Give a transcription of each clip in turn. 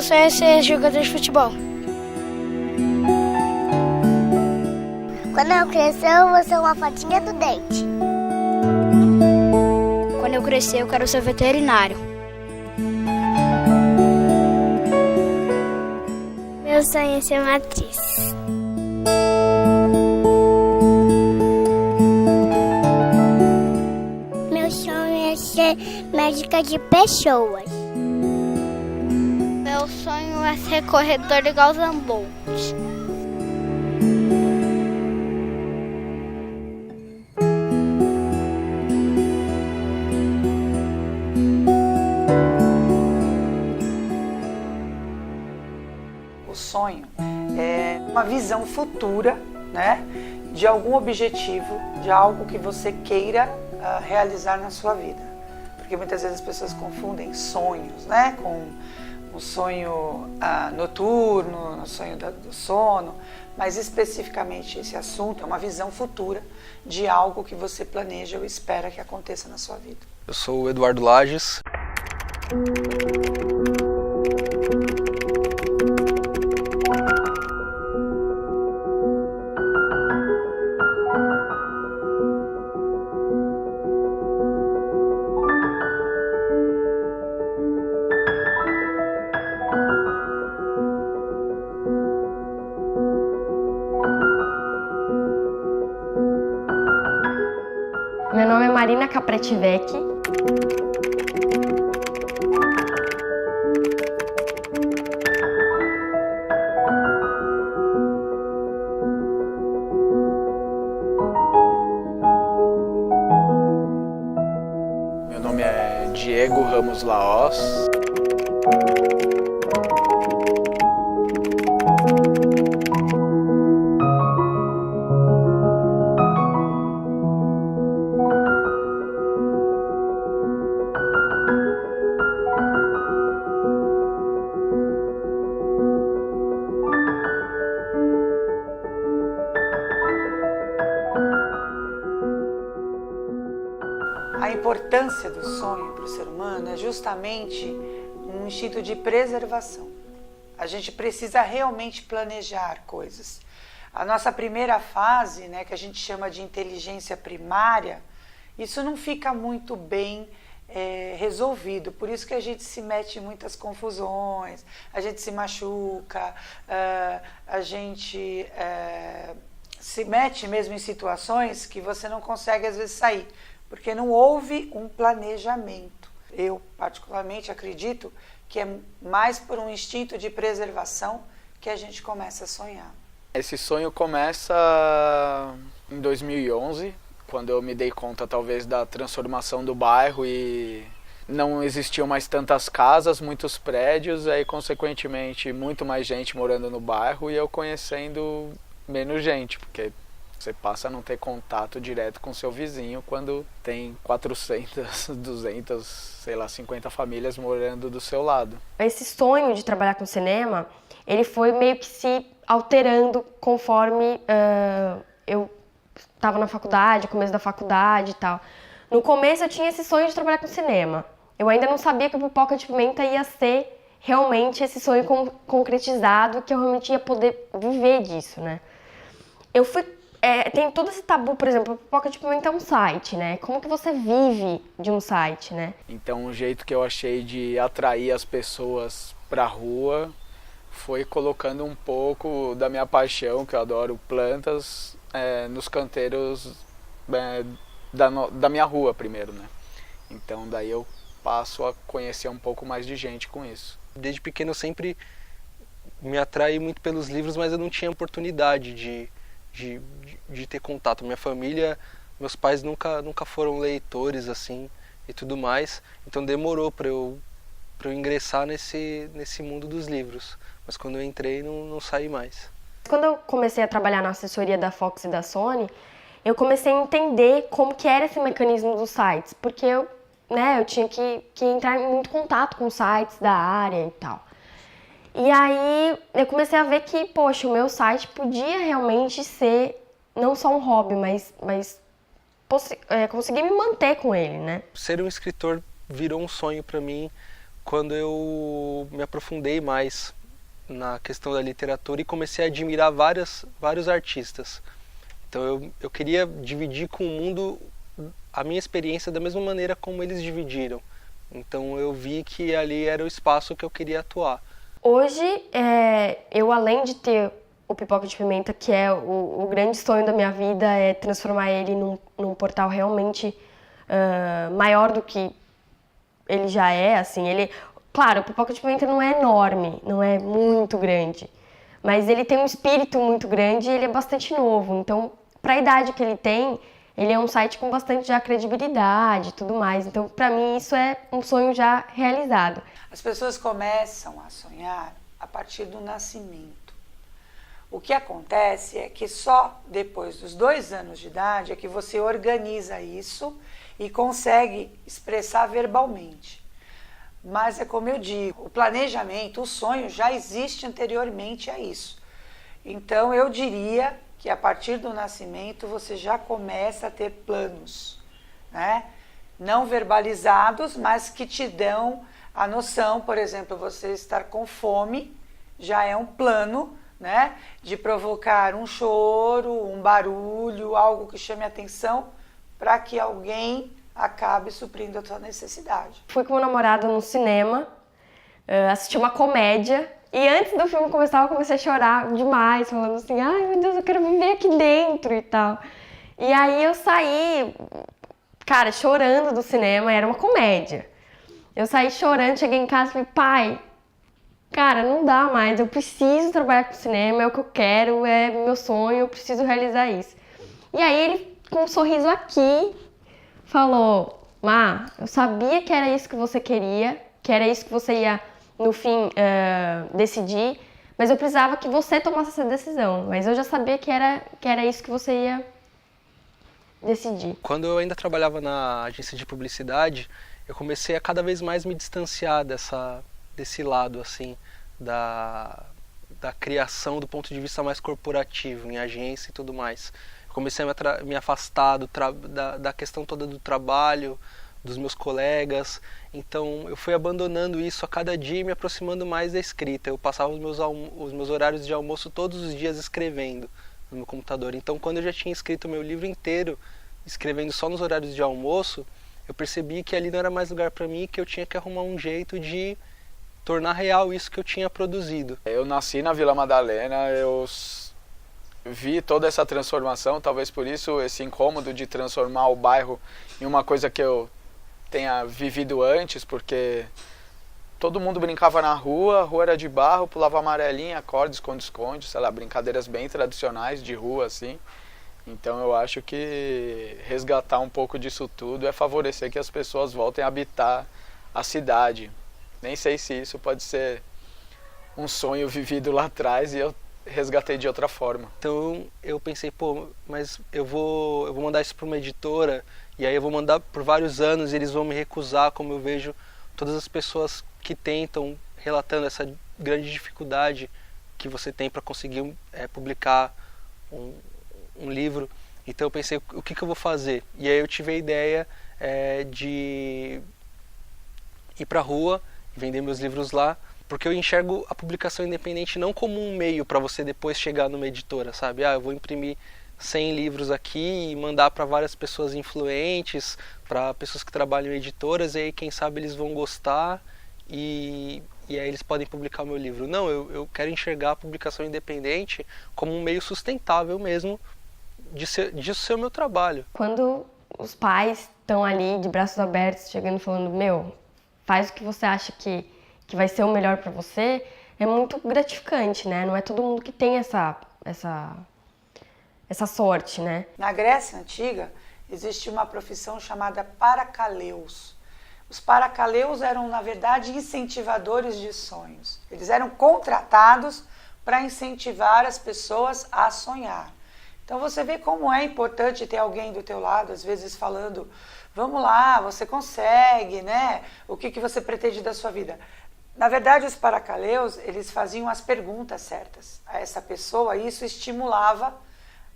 sonho é ser jogador de futebol. Quando eu crescer, eu vou ser uma fadinha do dente. Quando eu crescer, eu quero ser veterinário. Meu sonho é ser uma atriz. Meu sonho é ser médica de pessoas. Meu sonho é ser corredor igual Usain Bolt. O sonho é uma visão futura, né, de algum objetivo, de algo que você queira realizar na sua vida. Porque muitas vezes as pessoas confundem sonhos, né, com um sonho noturno, um sonho do sono, mas especificamente esse assunto é uma visão futura de algo que você planeja ou espera que aconteça na sua vida. Eu sou o Eduardo Lages. Meu nome é Marina Capretivec. Meu nome é Diego Ramos Laos. A importância do sonho para o ser humano é justamente um instinto de preservação. A gente precisa realmente planejar coisas. A nossa primeira fase, né, que a gente chama de inteligência primária, isso não fica muito bem resolvido. Por isso que a gente se mete em muitas confusões, a gente se machuca, a gente se mete mesmo em situações que você não consegue às vezes sair. Porque não houve um planejamento. Eu, particularmente, acredito que é mais por um instinto de preservação que a gente começa a sonhar. Esse sonho começa em 2011, quando eu me dei conta, talvez, da transformação do bairro e não existiam mais tantas casas, muitos prédios, aí, consequentemente, muito mais gente morando no bairro e eu conhecendo menos gente, porque você passa a não ter contato direto com seu vizinho quando tem 400, 200, sei lá, 50 famílias morando do seu lado. Esse sonho de trabalhar com cinema, ele foi meio que se alterando conforme eu estava na faculdade, começo da faculdade e tal. No começo eu tinha esse sonho de trabalhar com cinema. Eu ainda não sabia que o Pipoca de Pimenta ia ser realmente esse sonho concretizado, que eu realmente ia poder viver disso, né? Eu fui tem todo esse tabu, por exemplo, o Pipoca de Pimenta é um site, né? Como que você vive de um site, né? Então, o jeito que eu achei de atrair as pessoas pra rua foi colocando um pouco da minha paixão, que eu adoro plantas, nos canteiros da minha rua primeiro, né? Então, daí eu passo a conhecer um pouco mais de gente com isso. Desde pequeno eu sempre me atraí muito pelos livros, mas eu não tinha oportunidade de ter contato. Minha família, meus pais nunca foram leitores assim e tudo mais, então demorou para eu ingressar nesse mundo dos livros, mas quando eu entrei não saí mais. Quando eu comecei a trabalhar na assessoria da Fox e da Sony, eu comecei a entender como que era esse mecanismo dos sites, porque eu tinha que entrar em muito contato com sites da área e tal. E aí eu comecei a ver que, poxa, o meu site podia realmente ser não só um hobby, mas conseguir me manter com ele, né? Ser um escritor virou um sonho para mim quando eu me aprofundei mais na questão da literatura e comecei a admirar vários artistas. Então eu queria dividir com o mundo a minha experiência da mesma maneira como eles dividiram. Então eu vi que ali era o espaço que eu queria atuar. Hoje, eu além de ter o Pipoca de Pimenta, que é o grande sonho da minha vida, é transformar ele num portal realmente maior do que ele já é, assim, claro, o Pipoca de Pimenta não é enorme, não é muito grande, mas ele tem um espírito muito grande e ele é bastante novo, então, para a idade que ele tem, ele é um site com bastante já credibilidade e tudo mais, então, para mim, isso é um sonho já realizado. As pessoas começam a sonhar a partir do nascimento. O que acontece é que só depois dos 2 anos de idade é que você organiza isso e consegue expressar verbalmente. Mas é como eu digo, o planejamento, o sonho já existe anteriormente a isso. Então eu diria que a partir do nascimento você já começa a ter planos, né? Não verbalizados, mas que te dão a noção, por exemplo, você estar com fome já é um plano, né, de provocar um choro, um barulho, algo que chame a atenção para que alguém acabe suprindo a tua necessidade. Fui com meu namorado no cinema, assisti uma comédia e antes do filme começar eu comecei a chorar demais, falando assim, ai meu Deus, eu quero viver aqui dentro e tal. E aí eu saí, cara, chorando do cinema, era uma comédia. Eu saí chorando, cheguei em casa e falei, pai, cara, não dá mais, eu preciso trabalhar com cinema, é o que eu quero, é meu sonho, eu preciso realizar isso. E aí ele, com um sorriso aqui, falou, Má, eu sabia que era isso que você queria, que era isso que você ia, no fim, decidir, mas eu precisava que você tomasse essa decisão, mas eu já sabia que era isso que você ia decidir. Quando eu ainda trabalhava na agência de publicidade, eu comecei a cada vez mais me distanciar desse lado assim da criação do ponto de vista mais corporativo, em agência e tudo mais. Eu comecei a me afastar da questão toda do trabalho, dos meus colegas. Então eu fui abandonando isso a cada dia e me aproximando mais da escrita. Eu passava os meus horários de almoço todos os dias escrevendo no meu computador. Então quando eu já tinha escrito o meu livro inteiro, escrevendo só nos horários de almoço, eu percebi que ali não era mais lugar para mim, que eu tinha que arrumar um jeito de tornar real isso que eu tinha produzido. Eu nasci na Vila Madalena, eu vi toda essa transformação, talvez por isso esse incômodo de transformar o bairro em uma coisa que eu tenha vivido antes, porque todo mundo brincava na rua, a rua era de barro, pulava amarelinha, corda, esconde-esconde, sei lá, brincadeiras bem tradicionais de rua, assim. Então eu acho que resgatar um pouco disso tudo é favorecer que as pessoas voltem a habitar a cidade. Nem sei se isso pode ser um sonho vivido lá atrás e eu resgatei de outra forma. Então eu pensei, pô, mas eu vou mandar isso para uma editora e aí eu vou mandar por vários anos e eles vão me recusar, como eu vejo todas as pessoas que tentam, relatando essa grande dificuldade que você tem para conseguir publicar um livro. Então eu pensei, o que eu vou fazer? E aí eu tive a ideia de ir para a rua, vender meus livros lá, porque eu enxergo a publicação independente não como um meio para você depois chegar numa editora, sabe? Eu vou imprimir 100 livros aqui e mandar para várias pessoas influentes, para pessoas que trabalham em editoras, e aí quem sabe eles vão gostar e aí eles podem publicar o meu livro. Não, eu quero enxergar a publicação independente como um meio sustentável mesmo disso ser o meu trabalho. Quando os pais estão ali de braços abertos, chegando e falando, meu, faz o que você acha que vai ser o melhor para você, é muito gratificante, né? Não é todo mundo que tem essa sorte, né? Na Grécia Antiga, existia uma profissão chamada paracaleus. Os paracaleus eram, na verdade, incentivadores de sonhos. Eles eram contratados para incentivar as pessoas a sonhar. Então você vê como é importante ter alguém do teu lado, às vezes falando, vamos lá, você consegue, né? O que você pretende da sua vida? Na verdade, os paracaleus, eles faziam as perguntas certas a essa pessoa e isso estimulava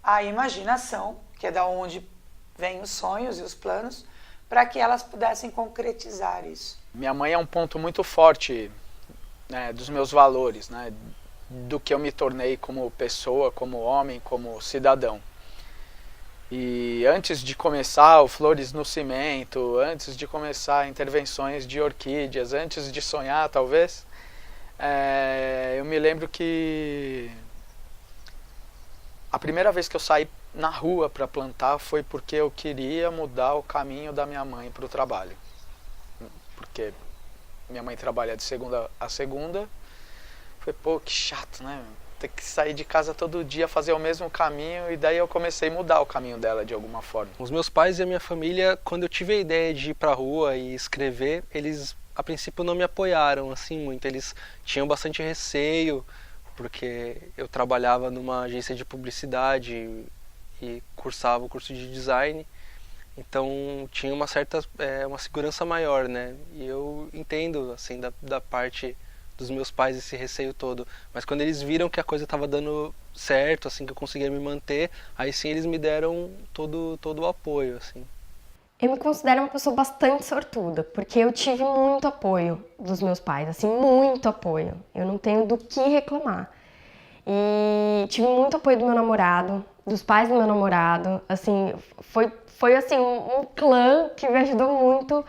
a imaginação, que é da onde vêm os sonhos e os planos, para que elas pudessem concretizar isso. minha mãe é um ponto muito forte, né, dos meus valores, né, do que eu me tornei como pessoa, como homem, como cidadão. E antes de começar o Flores no Cimento, antes de começar intervenções de orquídeas, antes de sonhar talvez, eu me lembro que a primeira vez que eu saí na rua para plantar foi porque eu queria mudar o caminho da minha mãe para o trabalho. Porque minha mãe trabalha de segunda a segunda. Foi, pô, que chato, né? Ter que sair de casa todo dia, fazer o mesmo caminho, e daí eu comecei a mudar o caminho dela de alguma forma. Os meus pais e a minha família, quando eu tive a ideia de ir pra rua e escrever, eles a princípio não me apoiaram assim muito. Eles tinham bastante receio, porque eu trabalhava numa agência de publicidade e cursava o curso de design. Então tinha uma certa uma segurança maior, né? E eu entendo assim da parte dos meus pais esse receio todo, mas quando eles viram que a coisa estava dando certo, assim, que eu conseguia me manter, aí sim eles me deram todo o apoio, assim. Eu me considero uma pessoa bastante sortuda, porque eu tive muito apoio dos meus pais, assim, muito apoio. Eu não tenho do que reclamar. E tive muito apoio do meu namorado, dos pais do meu namorado, assim, foi assim, um clã que me ajudou muito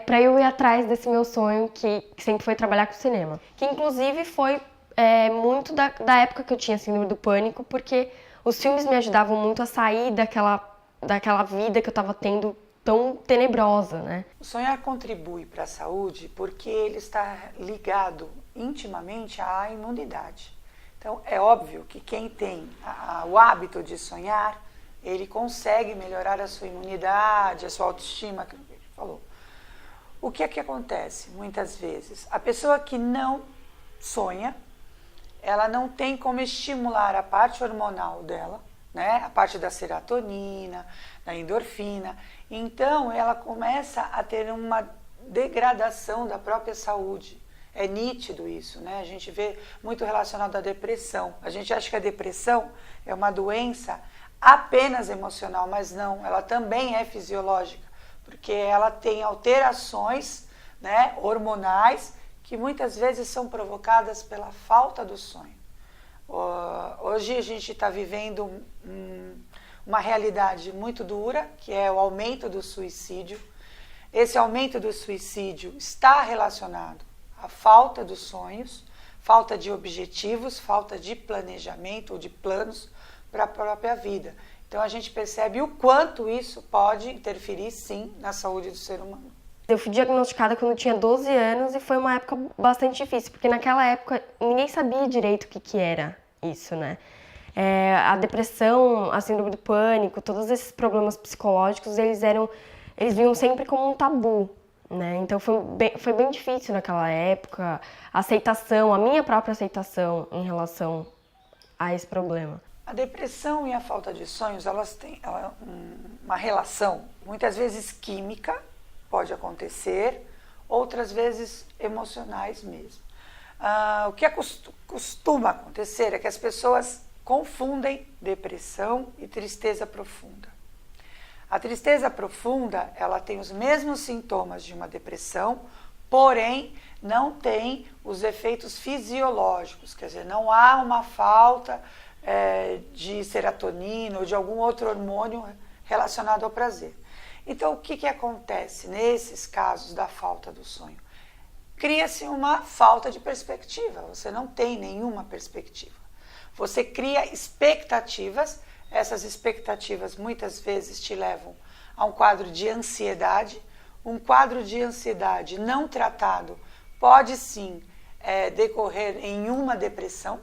para eu ir atrás desse meu sonho, que sempre foi trabalhar com cinema. Que inclusive foi muito da época que eu tinha síndrome do pânico, porque os filmes me ajudavam muito a sair daquela vida que eu estava tendo tão tenebrosa, né? O sonhar contribui para a saúde porque ele está ligado intimamente à imunidade. Então, é óbvio que quem tem o hábito de sonhar, ele consegue melhorar a sua imunidade, a sua autoestima, que a gente falou. O que é que acontece muitas vezes? A pessoa que não sonha, ela não tem como estimular a parte hormonal dela, né? A parte da serotonina, da endorfina. Então, ela começa a ter uma degradação da própria saúde. É nítido isso, né? A gente vê muito relacionado à depressão. A gente acha que a depressão é uma doença apenas emocional, mas não, ela também é fisiológica, porque ela tem alterações, né, hormonais que muitas vezes são provocadas pela falta do sonho. Hoje a gente está vivendo uma realidade muito dura, que é o aumento do suicídio. Esse aumento do suicídio está relacionado à falta dos sonhos, falta de objetivos, falta de planejamento ou de planos para a própria vida. Então a gente percebe o quanto isso pode interferir, sim, na saúde do ser humano. Eu fui diagnosticada quando eu tinha 12 anos e foi uma época bastante difícil, porque naquela época ninguém sabia direito o que era isso, né? A depressão, a síndrome do pânico, todos esses problemas psicológicos, eles vinham sempre como um tabu, né? Então foi bem difícil naquela época, a minha própria aceitação em relação a esse problema. A depressão e a falta de sonhos, elas têm uma relação, muitas vezes química, pode acontecer, outras vezes emocionais mesmo. O que costuma acontecer é que as pessoas confundem depressão e tristeza profunda. A tristeza profunda, ela tem os mesmos sintomas de uma depressão, porém não tem os efeitos fisiológicos, quer dizer, não há uma falta de serotonina ou de algum outro hormônio relacionado ao prazer. Então, o que acontece nesses casos da falta do sonho? Cria-se uma falta de perspectiva, você não tem nenhuma perspectiva. Você cria expectativas, essas expectativas muitas vezes te levam a um quadro de ansiedade. Um quadro de ansiedade não tratado pode sim decorrer em uma depressão,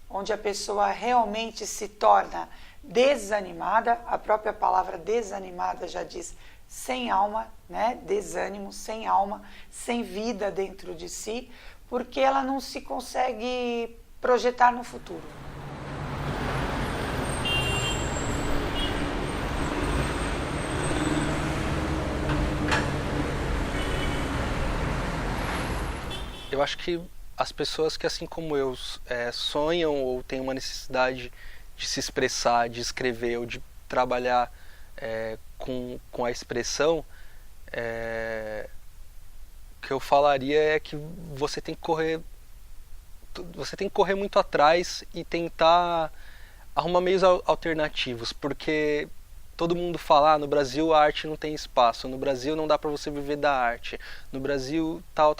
onde a pessoa realmente se torna desanimada. A própria palavra desanimada já diz sem alma, né? Desânimo, sem alma, sem vida dentro de si, porque ela não se consegue projetar no futuro. Eu acho que as pessoas que, assim como eu, sonham ou têm uma necessidade de se expressar, de escrever ou de trabalhar com a expressão, que eu falaria é que você tem que correr muito atrás e tentar arrumar meios alternativos, porque todo mundo fala, no Brasil a arte não tem espaço, no Brasil não dá para você viver da arte, no Brasil tal.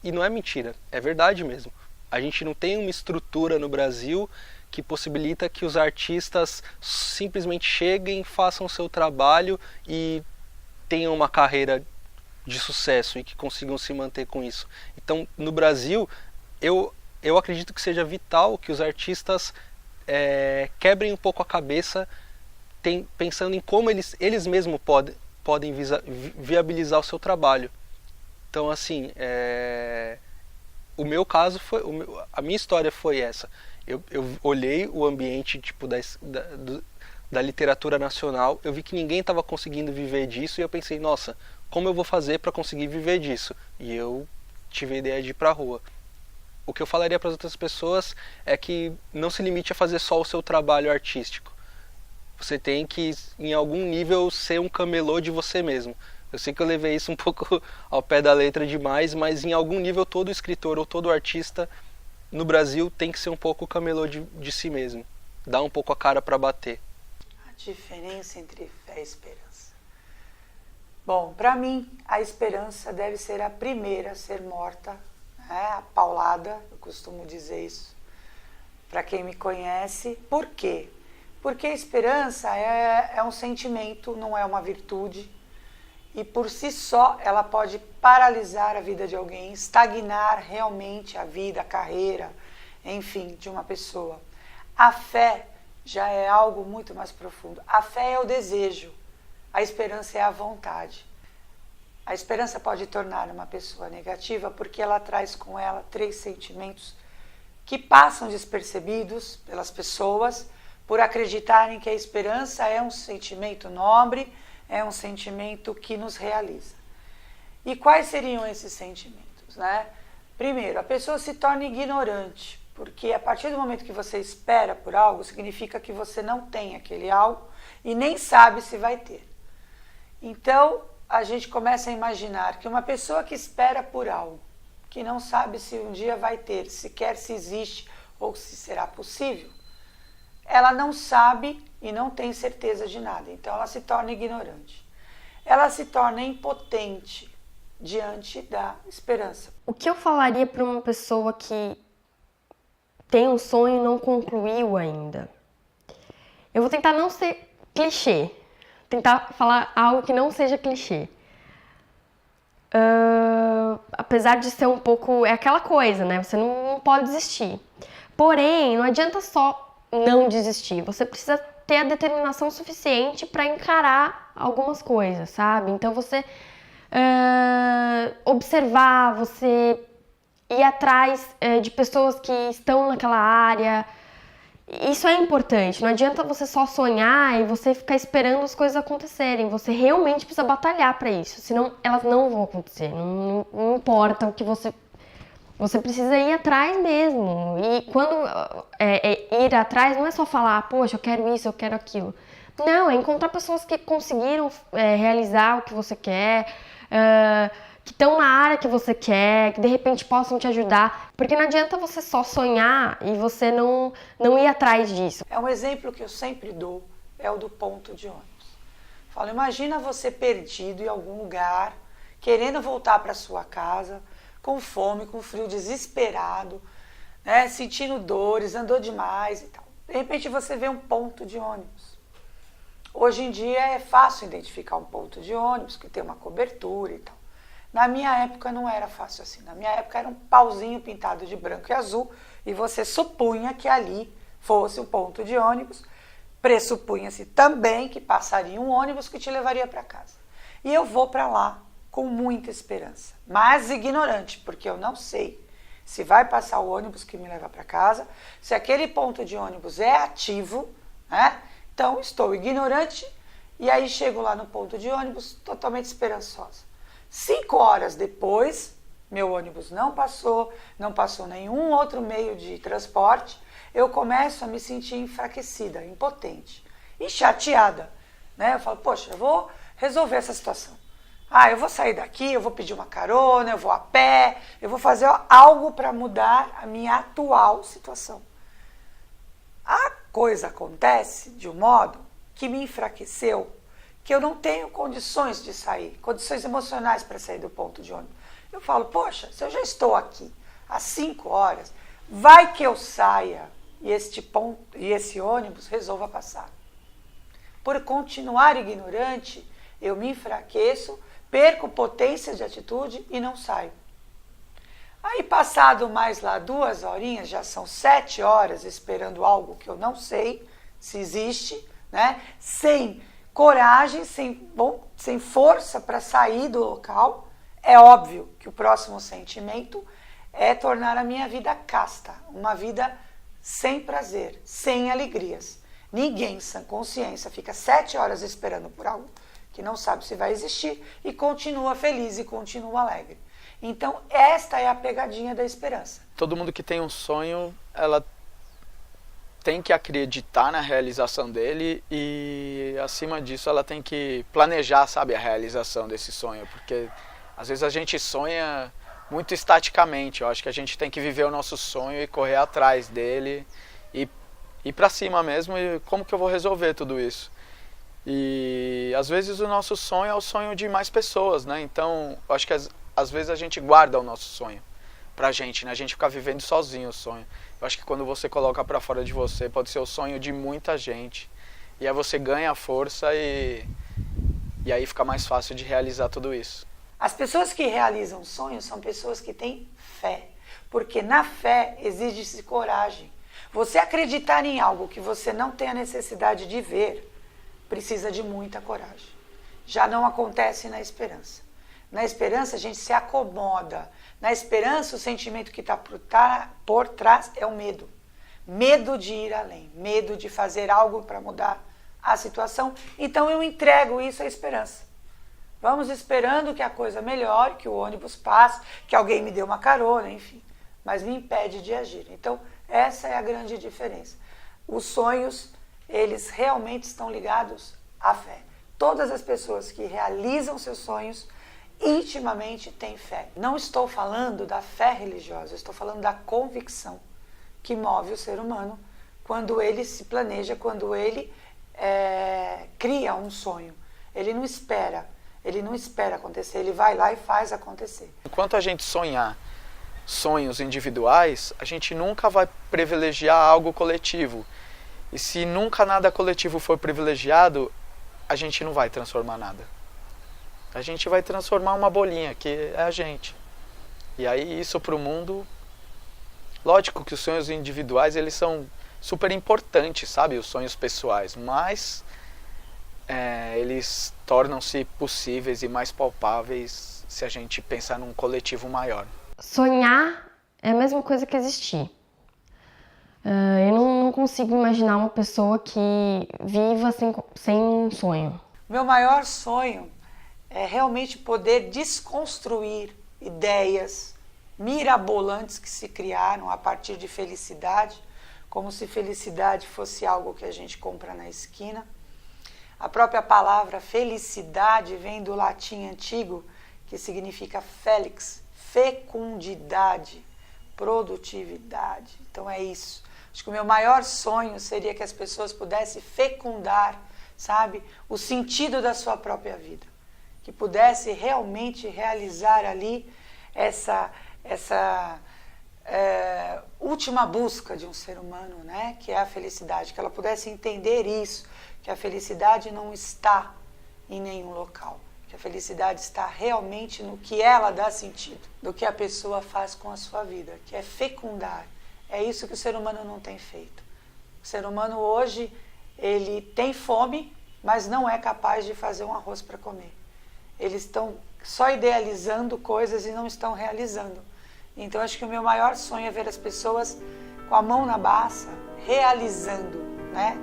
E não é mentira, é verdade mesmo. A gente não tem uma estrutura no Brasil que possibilita que os artistas simplesmente cheguem, façam o seu trabalho e tenham uma carreira de sucesso e que consigam se manter com isso. Então, no Brasil, eu acredito que seja vital que os artistas quebrem um pouco a cabeça pensando em como eles mesmos podem viabilizar o seu trabalho. Então, assim, o meu caso a minha história foi essa. Eu olhei o ambiente tipo da literatura nacional, eu vi que ninguém estava conseguindo viver disso e eu pensei, nossa, como eu vou fazer para conseguir viver disso? E eu tive a ideia de ir para a rua. O que eu falaria para as outras pessoas é que não se limite a fazer só o seu trabalho artístico. Você tem que, em algum nível, ser um camelô de você mesmo. Eu sei que eu levei isso um pouco ao pé da letra demais, mas em algum nível todo escritor ou todo artista no Brasil tem que ser um pouco camelô de si mesmo. Dar um pouco a cara para bater. A diferença entre fé e esperança. Bom, para mim, a esperança deve ser a primeira a ser morta, né? A paulada, eu costumo dizer isso para quem me conhece. Por quê? Porque a esperança é um sentimento, não é uma virtude. E por si só, ela pode paralisar a vida de alguém, estagnar realmente a vida, a carreira, enfim, de uma pessoa. A fé já é algo muito mais profundo. A fé é o desejo, a esperança é a vontade. A esperança pode tornar uma pessoa negativa porque ela traz com ela 3 sentimentos que passam despercebidos pelas pessoas por acreditarem que a esperança é um sentimento nobre, é um sentimento que nos realiza. E quais seriam esses sentimentos, né? Primeiro, a pessoa se torna ignorante, porque a partir do momento que você espera por algo, significa que você não tem aquele algo e nem sabe se vai ter. Então, a gente começa a imaginar que uma pessoa que espera por algo, que não sabe se um dia vai ter, sequer se existe ou se será possível, ela não sabe e não tem certeza de nada. Então, ela se torna ignorante. Ela se torna impotente diante da esperança. O que eu falaria para uma pessoa que tem um sonho e não concluiu ainda? Eu vou tentar não ser clichê. Tentar falar algo que não seja clichê. Apesar de ser um pouco... É aquela coisa, né? Você não pode desistir. Porém, não adianta só não desistir. Você precisa ter a determinação suficiente para encarar algumas coisas, sabe? Então, você observar, você ir atrás de pessoas que estão naquela área. Isso é importante. Não adianta você só sonhar e você ficar esperando as coisas acontecerem. Você realmente precisa batalhar para isso, senão elas não vão acontecer. Não importa o que você precisa ir atrás mesmo. E quando ir atrás não é só falar, poxa, eu quero isso, eu quero aquilo. Não, é encontrar pessoas que conseguiram realizar o que você quer, que estão na área que você quer, que de repente possam te ajudar. Porque não adianta você só sonhar e você não ir atrás disso. É um exemplo que eu sempre dou, é o do ponto de ônibus. Falo, imagina você perdido em algum lugar, querendo voltar para sua casa, com fome, com frio, desesperado, né, sentindo dores, andou demais e tal. De repente você vê um ponto de ônibus. Hoje em dia é fácil identificar um ponto de ônibus, que tem uma cobertura e tal. Na minha época não era fácil assim. Na minha época era um pauzinho pintado de branco e azul e você supunha que ali fosse o ponto de ônibus. Pressupunha-se também que passaria um ônibus que te levaria para casa. E eu vou para lá com muita esperança, mas ignorante, porque eu não sei se vai passar o ônibus que me leva para casa, se aquele ponto de ônibus é ativo, né? Então estou ignorante e aí chego lá no ponto de ônibus totalmente esperançosa. 5 horas depois, meu ônibus não passou nenhum outro meio de transporte, eu começo a me sentir enfraquecida, impotente e chateada, né? Eu falo, poxa, eu vou resolver essa situação. Eu vou sair daqui, eu vou pedir uma carona, eu vou a pé, eu vou fazer algo para mudar a minha atual situação. A coisa acontece de um modo que me enfraqueceu, que eu não tenho condições de sair, condições emocionais para sair do ponto de ônibus. Eu falo, poxa, se eu já estou aqui há 5 horas, vai que eu saia e esse ônibus resolva passar. Por continuar ignorante, eu me enfraqueço, perco potência de atitude e não saio. Aí passado mais lá 2 horinhas, já são 7 horas esperando algo que eu não sei se existe, né? Sem coragem, sem força para sair do local. É óbvio que o próximo sentimento é tornar a minha vida casta, uma vida sem prazer, sem alegrias. Ninguém, sem consciência, fica 7 horas esperando por algo que não sabe se vai existir e continua feliz e continua alegre. Então, esta é a pegadinha da esperança. Todo mundo que tem um sonho, ela tem que acreditar na realização dele e, acima disso, ela tem que planejar, sabe, a realização desse sonho. Porque, às vezes, a gente sonha muito estaticamente. Eu acho que a gente tem que viver o nosso sonho e correr atrás dele e ir para cima mesmo. E como que eu vou resolver tudo isso? E, às vezes, o nosso sonho é o sonho de mais pessoas, né? Então, eu acho que às vezes a gente guarda o nosso sonho pra gente, né? A gente fica vivendo sozinho o sonho. Eu acho que quando você coloca pra fora de você, pode ser o sonho de muita gente. E aí você ganha força e aí fica mais fácil de realizar tudo isso. As pessoas que realizam sonhos são pessoas que têm fé. Porque na fé exige-se coragem. Você acreditar em algo que você não tem a necessidade de ver, precisa de muita coragem. Já não acontece na esperança. Na esperança, a gente se acomoda. Na esperança, o sentimento que está por trás é o medo. Medo de ir além. Medo de fazer algo para mudar a situação. Então, eu entrego isso à esperança. Vamos esperando que a coisa melhore, que o ônibus passe, que alguém me dê uma carona, enfim. Mas me impede de agir. Então, essa é a grande diferença. Os sonhos, eles realmente estão ligados à fé. Todas as pessoas que realizam seus sonhos intimamente têm fé. Não estou falando da fé religiosa, estou falando da convicção que move o ser humano quando ele se planeja, quando ele cria um sonho. Ele não espera acontecer, ele vai lá e faz acontecer. Enquanto a gente sonhar sonhos individuais, a gente nunca vai privilegiar algo coletivo. E se nunca nada coletivo for privilegiado, a gente não vai transformar nada. A gente vai transformar uma bolinha, que é a gente. E aí isso para o mundo... Lógico que os sonhos individuais, eles são super importantes, sabe? Os sonhos pessoais. Mas eles tornam-se possíveis e mais palpáveis se a gente pensar num coletivo maior. Sonhar é a mesma coisa que existir. Eu não consigo imaginar uma pessoa que viva sem um sonho. Meu maior sonho é realmente poder desconstruir ideias mirabolantes que se criaram a partir de felicidade, como se felicidade fosse algo que a gente compra na esquina. A própria palavra felicidade vem do latim antigo, que significa felix, fecundidade, produtividade. Então é isso. Acho que o meu maior sonho seria que as pessoas pudessem fecundar, sabe, o sentido da sua própria vida. Que pudesse realmente realizar ali essa última busca de um ser humano, né? Que é a felicidade, que ela pudesse entender isso, que a felicidade não está em nenhum local, que a felicidade está realmente no que ela dá sentido, do que a pessoa faz com a sua vida, que é fecundar. É isso que o ser humano não tem feito. O ser humano hoje, ele tem fome, mas não é capaz de fazer um arroz para comer. Eles estão só idealizando coisas e não estão realizando. Então, acho que o meu maior sonho é ver as pessoas com a mão na baça, realizando, né?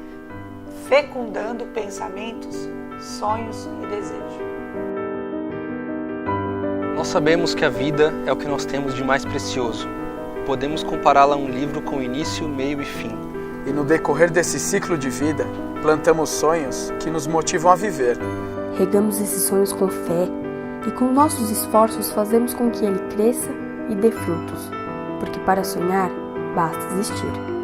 Fecundando pensamentos, sonhos e desejos. Nós sabemos que a vida é o que nós temos de mais precioso. Podemos compará-la a um livro com início, meio e fim. E no decorrer desse ciclo de vida, plantamos sonhos que nos motivam a viver. Regamos esses sonhos com fé e com nossos esforços fazemos com que ele cresça e dê frutos, porque para sonhar basta existir.